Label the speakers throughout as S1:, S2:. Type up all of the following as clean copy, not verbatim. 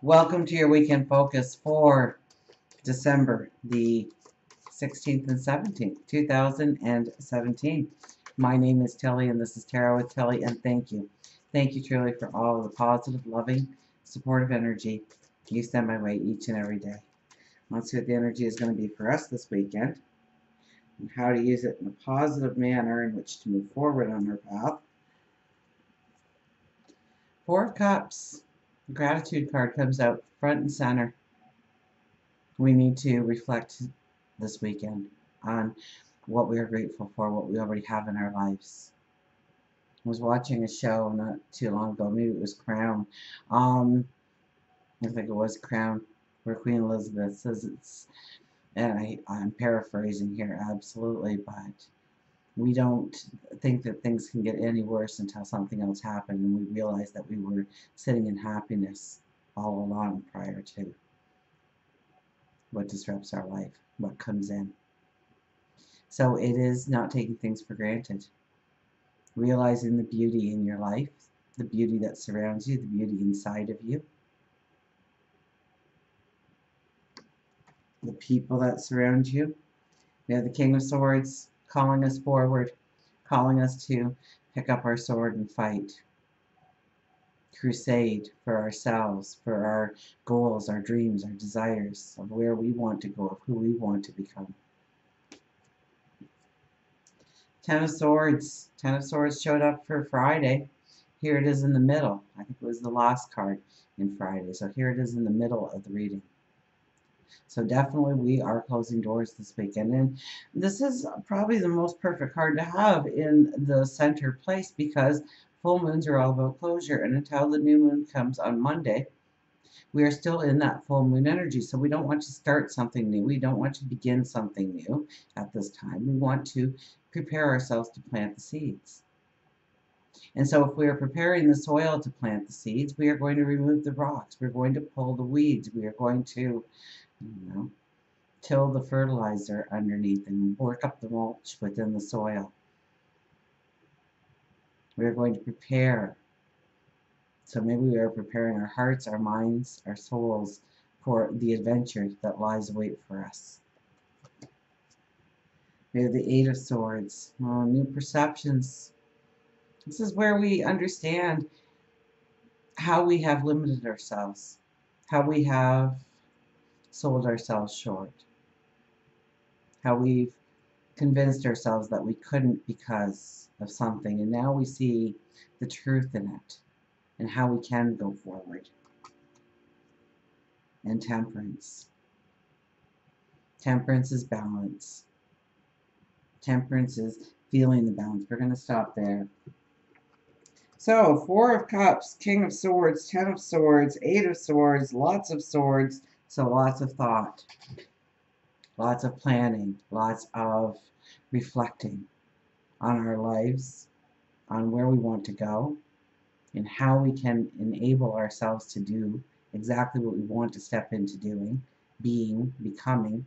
S1: Welcome to your weekend focus for December the 16th and 17th, 2017. My name is Tilly, and this is Tarot with Tilly, and thank you. Thank you truly for all of the positive, loving, supportive energy you send my way each and every day. Let's see what the energy is going to be for us this weekend and how to use it in a positive manner in which to move forward on our path. Four of Cups. The gratitude card comes out front and center. We need to reflect this weekend on what we are grateful for, what we already have in our lives. I was watching a show not too long ago, maybe it was Crown. I think it was Crown, where Queen Elizabeth says it's, and I'm paraphrasing here absolutely, but we don't think that things can get any worse until something else happened and we realize that we were sitting in happiness all along prior to what disrupts our life, what comes in. So it is not taking things for granted. Realizing the beauty in your life, the beauty that surrounds you, the beauty inside of you, the people that surround you. We have the King of Swords calling us forward, calling us to pick up our sword and fight. Crusade for ourselves, for our goals, our dreams, our desires, of where we want to go, of who we want to become. Ten of Swords. Ten of Swords showed up for Friday. Here it is in the middle. I think it was the last card in Friday. So here it is in the middle of the reading. So definitely we are closing doors this weekend. And this is probably the most perfect card to have in the center place because full moons are all about closure. And until the new moon comes on Monday, we are still in that full moon energy. So we don't want to start something new. We don't want to begin something new at this time. We want to prepare ourselves to plant the seeds. And so if we are preparing the soil to plant the seeds, we are going to remove the rocks. We're going to pull the weeds. We are going to, till the fertilizer underneath and work up the mulch within the soil. We are going to prepare. So maybe we are preparing our hearts, our minds, our souls for the adventure that lies await for us. We have the Eight of Swords. New perceptions. This is where we understand how we have limited ourselves, how we have sold ourselves short, how we've convinced ourselves that we couldn't because of something, and now we see the truth in it and how we can go forward. And Temperance. Temperance is balance. Temperance is feeling the balance. We're going to stop there. So, Four of Cups, King of Swords, Ten of Swords, Eight of Swords, lots of swords, so lots of thought, lots of planning, lots of reflecting on our lives, on where we want to go, and how we can enable ourselves to do exactly what we want to step into doing, being, becoming.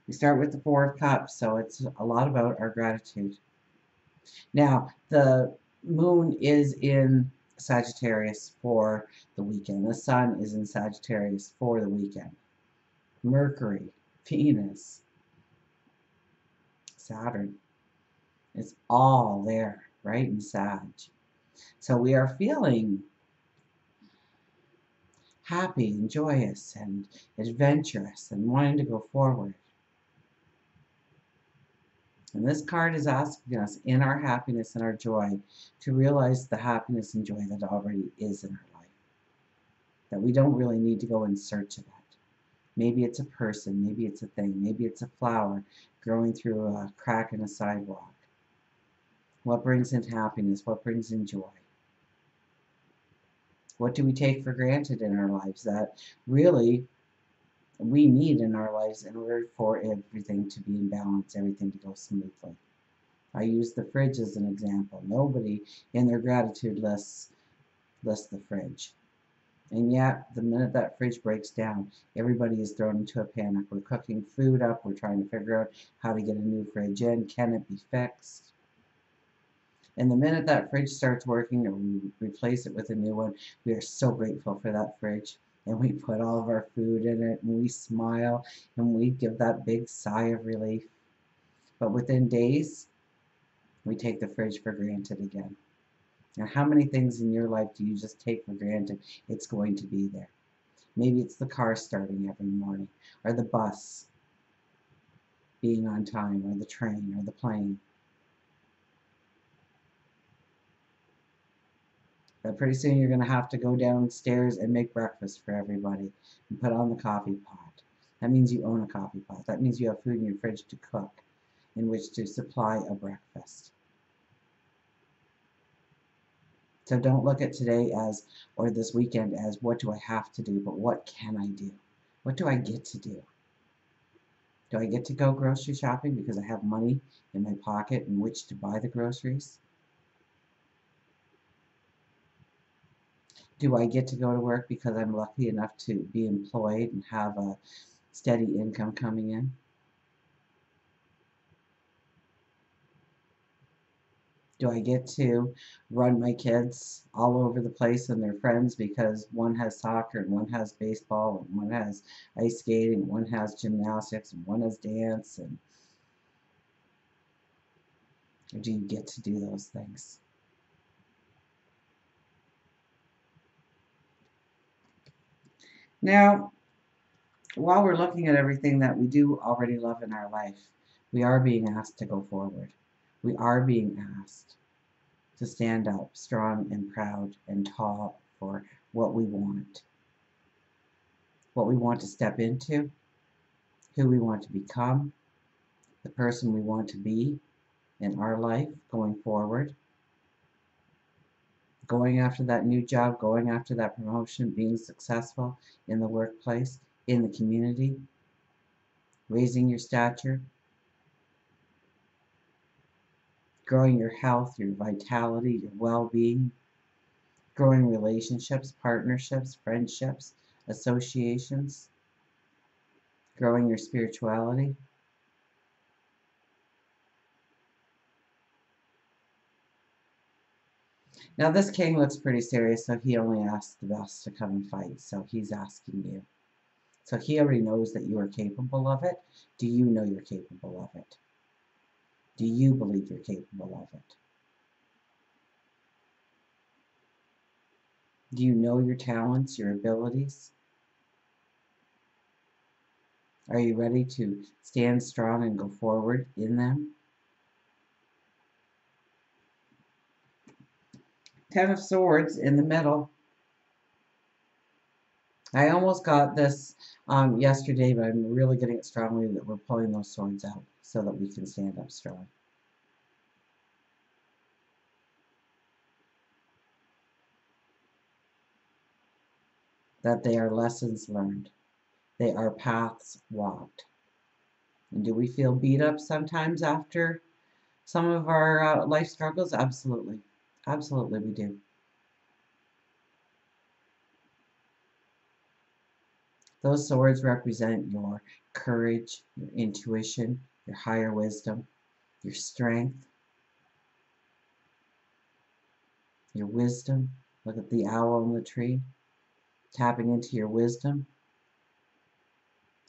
S1: We start with the Four of Cups, so it's a lot about our gratitude. Now, the moon is in Sagittarius for the weekend. The sun is in Sagittarius for the weekend. Mercury, Venus, Saturn, it's all there, right, in Sag. So we are feeling happy and joyous and adventurous and wanting to go forward. And this card is asking us in our happiness and our joy to realize the happiness and joy that already is in our life. That we don't really need to go in search of it. Maybe it's a person, maybe it's a thing, maybe it's a flower growing through a crack in a sidewalk. What brings in happiness? What brings in joy? What do we take for granted in our lives that really we need in our lives in order for everything to be in balance, everything to go smoothly? I use the fridge as an example. Nobody in their gratitude lists the fridge. And yet, the minute that fridge breaks down, everybody is thrown into a panic. We're cooking food up. We're trying to figure out how to get a new fridge in. Can it be fixed? And the minute that fridge starts working or we replace it with a new one, we are so grateful for that fridge. And we put all of our food in it and we smile and we give that big sigh of relief. But within days, we take the fridge for granted again. And how many things in your life do you just take for granted it's going to be there? Maybe it's the car starting every morning, or the bus being on time, or the train, or the plane. But pretty soon you're going to have to go downstairs and make breakfast for everybody and put on the coffee pot. That means you own a coffee pot. That means you have food in your fridge to cook, in which to supply a breakfast. So don't look at today as, or this weekend as, what do I have to do, but what can I do? What do I get to do? Do I get to go grocery shopping because I have money in my pocket in which to buy the groceries? Do I get to go to work because I'm lucky enough to be employed and have a steady income coming in? Do I get to run my kids all over the place and their friends because one has soccer and one has baseball and one has ice skating and one has gymnastics and one has dance? And or do you get to do those things? Now, while we're looking at everything that we do already love in our life, we are being asked to go forward. We are being asked to stand up strong and proud and tall for what we want to step into, who we want to become, the person we want to be in our life going forward, going after that new job, going after that promotion, being successful in the workplace, in the community, raising your stature, growing your health, your vitality, your well-being, growing relationships, partnerships, friendships, associations, growing your spirituality. Now this king looks pretty serious, so he only asks the best to come and fight. So he's asking you. So he already knows that you are capable of it. Do you know you're capable of it? Do you believe you're capable of it? Do you know your talents, your abilities? Are you ready to stand strong and go forward in them? Ten of Swords in the middle. I almost got this yesterday, but I'm really getting it strongly that we're pulling those swords out so that we can stand up strong. That they are lessons learned. They are paths walked. And do we feel beat up sometimes after some of our life struggles? Absolutely. Absolutely we do. Those swords represent your courage, your intuition, your higher wisdom, your strength, your wisdom. Look at the owl in the tree, tapping into your wisdom.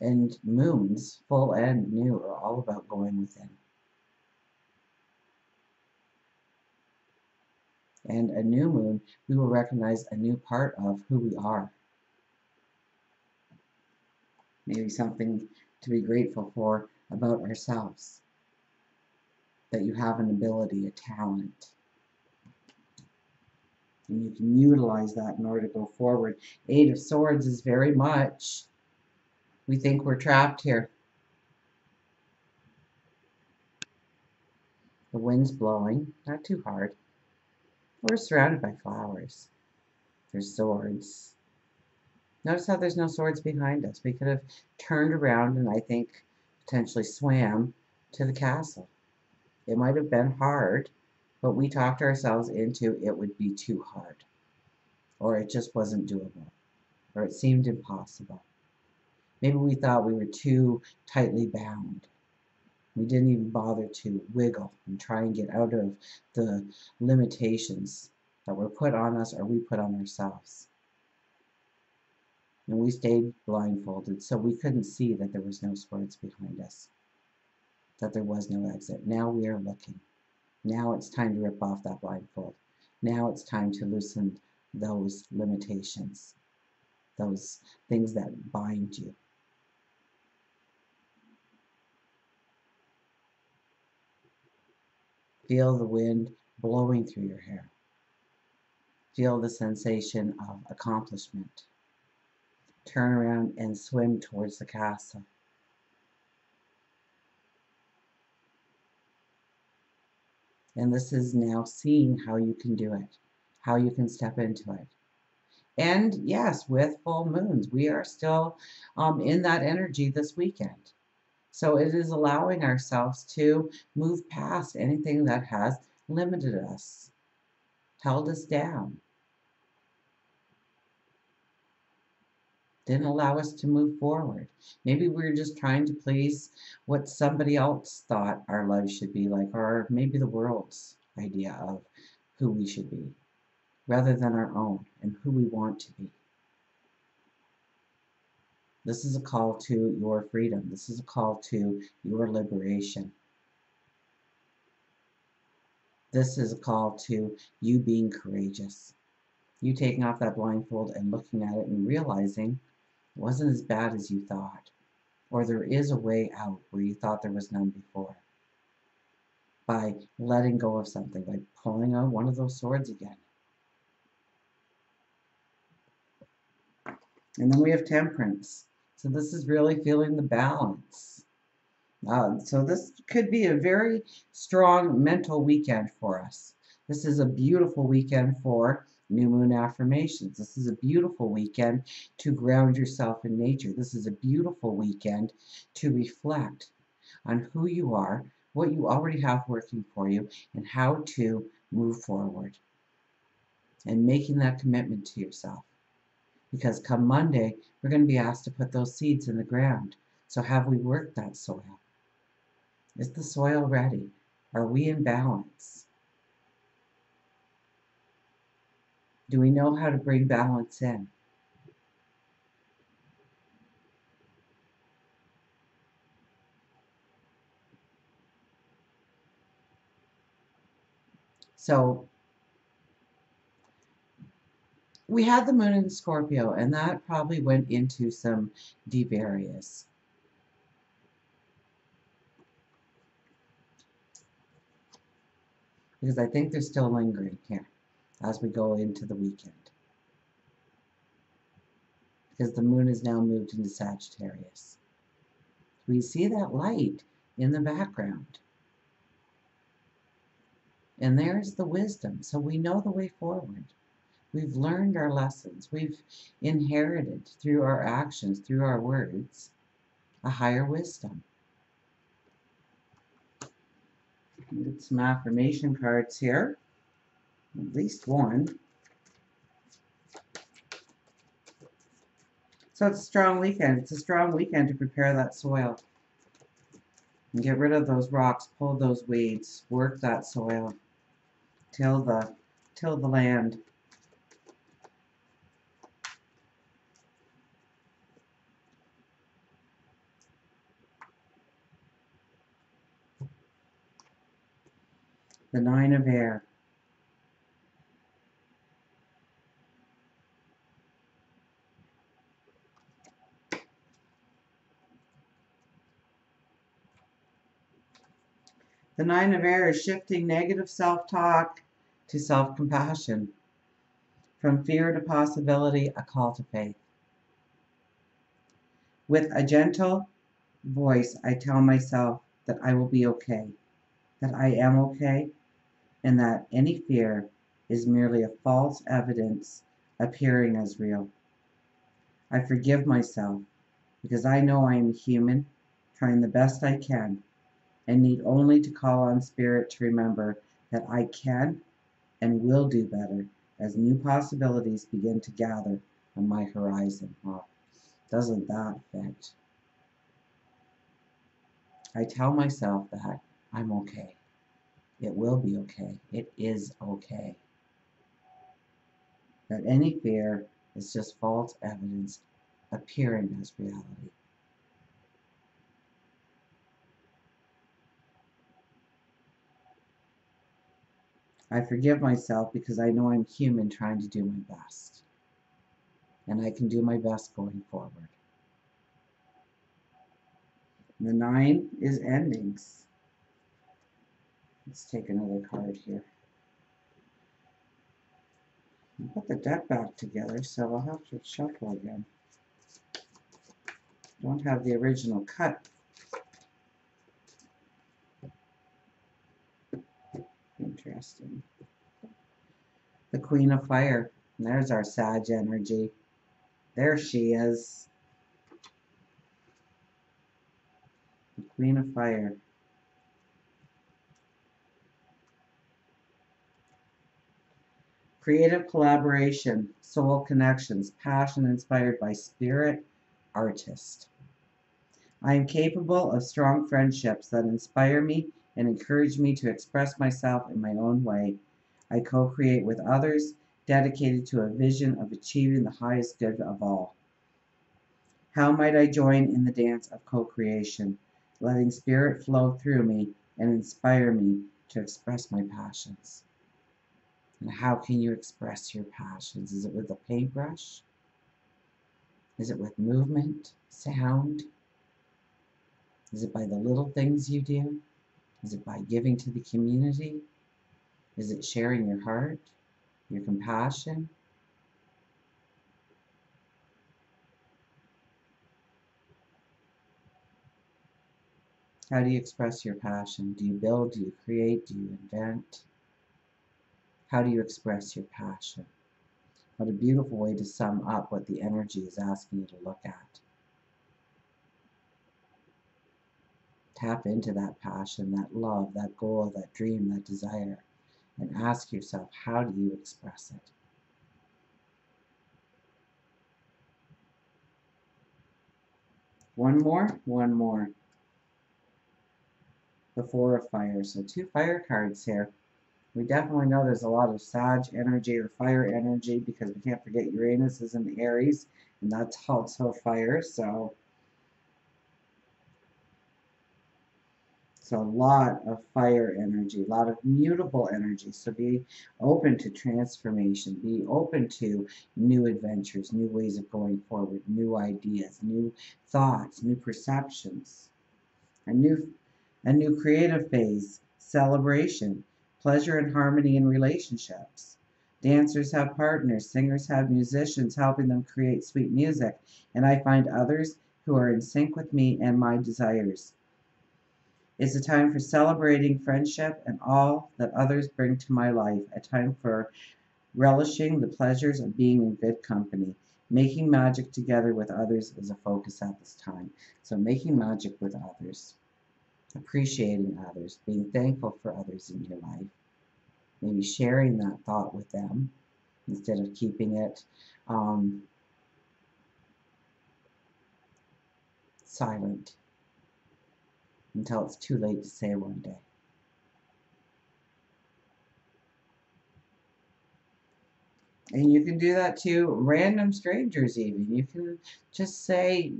S1: And moons, full and new, are all about going within. And a new moon, we will recognize a new part of who we are. Maybe something to be grateful for about ourselves. That you have an ability, a talent. And you can utilize that in order to go forward. Eight of Swords is very much, we think we're trapped here. The wind's blowing, not too hard. We're surrounded by flowers. There's swords. Notice how there's no swords behind us. We could have turned around and I think potentially swam to the castle. It might have been hard, but we talked ourselves into it would be too hard. Or it just wasn't doable. Or it seemed impossible. Maybe we thought we were too tightly bound. We didn't even bother to wiggle and try and get out of the limitations that were put on us or we put on ourselves. And we stayed blindfolded, so we couldn't see that there was no swords behind us, that there was no exit. Now we are looking. Now it's time to rip off that blindfold. Now it's time to loosen those limitations, those things that bind you. Feel the wind blowing through your hair. Feel the sensation of accomplishment. Turn around and swim towards the castle. And this is now seeing how you can do it, how you can step into it. And yes, with full moons, we are still in that energy this weekend. So it is allowing ourselves to move past anything that has limited us, held us down, didn't allow us to move forward. Maybe we were just trying to please what somebody else thought our life should be like, or maybe the world's idea of who we should be, rather than our own and who we want to be. This is a call to your freedom. This is a call to your liberation. This is a call to you being courageous. You taking off that blindfold and looking at it and realizing it wasn't as bad as you thought. Or there is a way out where you thought there was none before. By letting go of something, by pulling out one of those swords again. And then we have temperance. So this is really feeling the balance. So this could be a very strong mental weekend for us. This is a beautiful weekend for new moon affirmations. This is a beautiful weekend to ground yourself in nature. This is a beautiful weekend to reflect on who you are, what you already have working for you, and how to move forward. And making that commitment to yourself. Because come Monday, we're going to be asked to put those seeds in the ground. So have we worked that soil? Is the soil ready? Are we in balance? Do we know how to bring balance in? So we had the moon in Scorpio, and that probably went into some deep areas. Because I think they're still lingering here as we go into the weekend. Because the moon is now moved into Sagittarius. We see that light in the background. And there's the wisdom. So we know the way forward. We've learned our lessons. We've inherited through our actions, through our words, a higher wisdom. Get some affirmation cards here. At least one. So it's a strong weekend. It's a strong weekend to prepare that soil. And get rid of those rocks, pull those weeds, work that soil. Till the land. The 9 of air. The 9 of air is shifting negative self-talk to self-compassion. From fear to possibility, a call to faith. With a gentle voice, I tell myself that I will be okay, that I am okay, and that any fear is merely a false evidence appearing as real. I forgive myself because I know I am human, trying the best I can, and need only to call on Spirit to remember that I can and will do better as new possibilities begin to gather on my horizon. Oh, doesn't that fit? I tell myself that I'm okay. It will be okay. It is okay. That any fear is just false evidence appearing as reality. I forgive myself because I know I'm human trying to do my best. And I can do my best going forward. And the 9 is endings. Let's take another card here. I'll put the deck back together, so I'll have to shuffle again. Don't have the original cut. Interesting. The Queen of Fire. And there's our Sag energy. There she is. The Queen of Fire. Creative collaboration, soul connections, passion inspired by spirit, artist. I am capable of strong friendships that inspire me and encourage me to express myself in my own way. I co-create with others, dedicated to a vision of achieving the highest good of all. How might I join in the dance of co-creation, letting spirit flow through me and inspire me to express my passions? And how can you express your passions? Is it with a paintbrush? Is it with movement, sound? Is it by the little things you do? Is it by giving to the community? Is it sharing your heart, your compassion? How do you express your passion? Do you build? Do you create? Do you invent? How do you express your passion? What a beautiful way to sum up what the energy is asking you to look at. Tap into that passion, that love, that goal, that dream, that desire, and ask yourself, how do you express it? One more. The Four of Fire. So 2 fire cards here. We definitely know there's a lot of Sag energy or fire energy because we can't forget Uranus is in the Aries, and that's also fire. So a lot of fire energy, a lot of mutable energy. So be open to transformation. Be open to new adventures, new ways of going forward, new ideas, new thoughts, new perceptions. A new creative phase, celebration, pleasure and harmony in relationships. Dancers have partners, singers have musicians helping them create sweet music, and I find others who are in sync with me and my desires. It's a time for celebrating friendship and all that others bring to my life, a time for relishing the pleasures of being in good company. Making magic together with others is a focus at this time. So making magic with others, appreciating others, being thankful for others in your life, maybe sharing that thought with them instead of keeping it silent until it's too late to say one day. And you can do that to random strangers even. You can just say,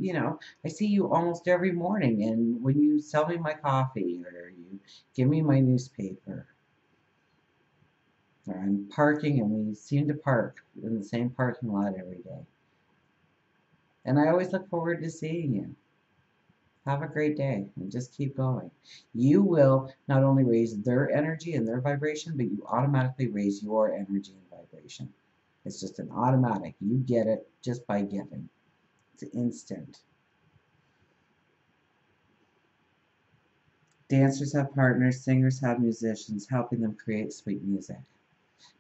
S1: I see you almost every morning, and when you sell me my coffee or you give me my newspaper, or I'm parking and we seem to park in the same parking lot every day. And I always look forward to seeing you. Have a great day and just keep going. You will not only raise their energy and their vibration, but you automatically raise your energy and vibration. It's just an automatic. You get it just by giving. It's instant. Dancers have partners, singers have musicians, helping them create sweet music.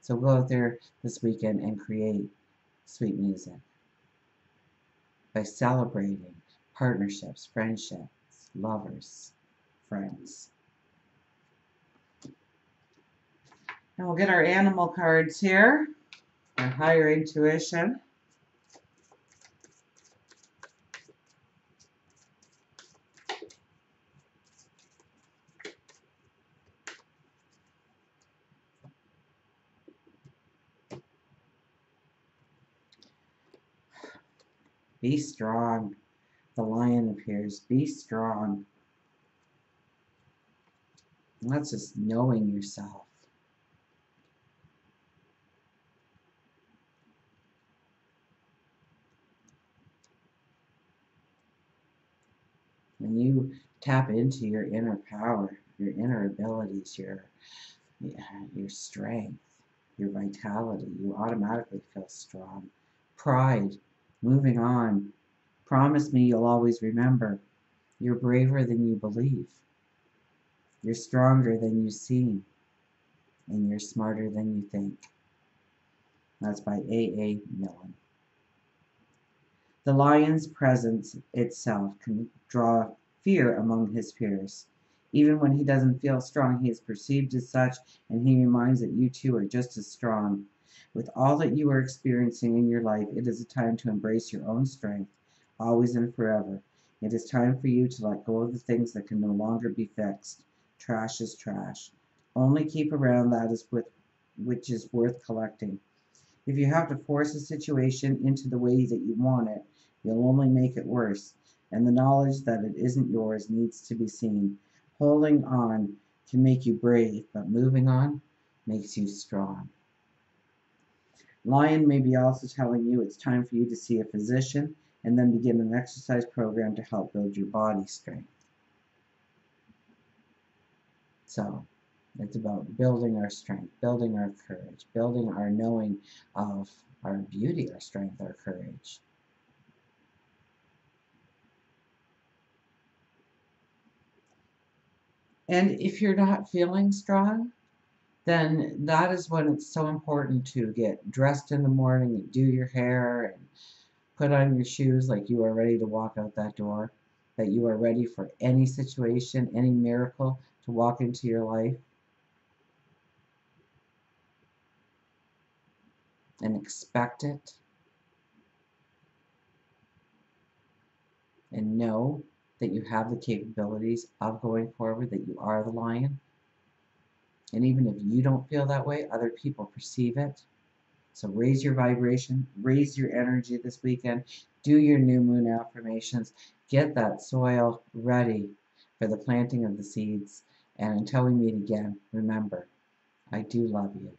S1: So go out there this weekend and create sweet music by celebrating partnerships, friendships, lovers, friends. And we'll get our animal cards here. Our higher intuition. Be strong. The lion appears. Be strong. And that's just knowing yourself. When you tap into your inner power, your inner abilities, your strength, your vitality, you automatically feel strong. Pride, moving on. Promise me you'll always remember. You're braver than you believe. You're stronger than you seem. And you're smarter than you think. That's by A. Milne. The lion's presence itself can draw fear among his peers. Even when he doesn't feel strong, he is perceived as such, and he reminds that you too are just as strong. With all that you are experiencing in your life, it is a time to embrace your own strength, always and forever. It is time for you to let go of the things that can no longer be fixed. Trash is trash. Only keep around that which is worth collecting. If you have to force a situation into the way that you want it, you'll only make it worse, and the knowledge that it isn't yours needs to be seen. Holding on can make you brave, but moving on makes you strong. Lion may be also telling you it's time for you to see a physician and then begin an exercise program to help build your body strength. So, it's about building our strength, building our courage, building our knowing of our beauty, our strength, our courage. And if you're not feeling strong, then that is when it's so important to get dressed in the morning and do your hair and put on your shoes like you are ready to walk out that door, that you are ready for any situation, any miracle to walk into your life, and expect it and know that you have the capabilities of going forward, that you are the lion. And even if you don't feel that way, other people perceive it. So raise your vibration, raise your energy this weekend, do your new moon affirmations, get that soil ready for the planting of the seeds. And until we meet again, remember, I do love you.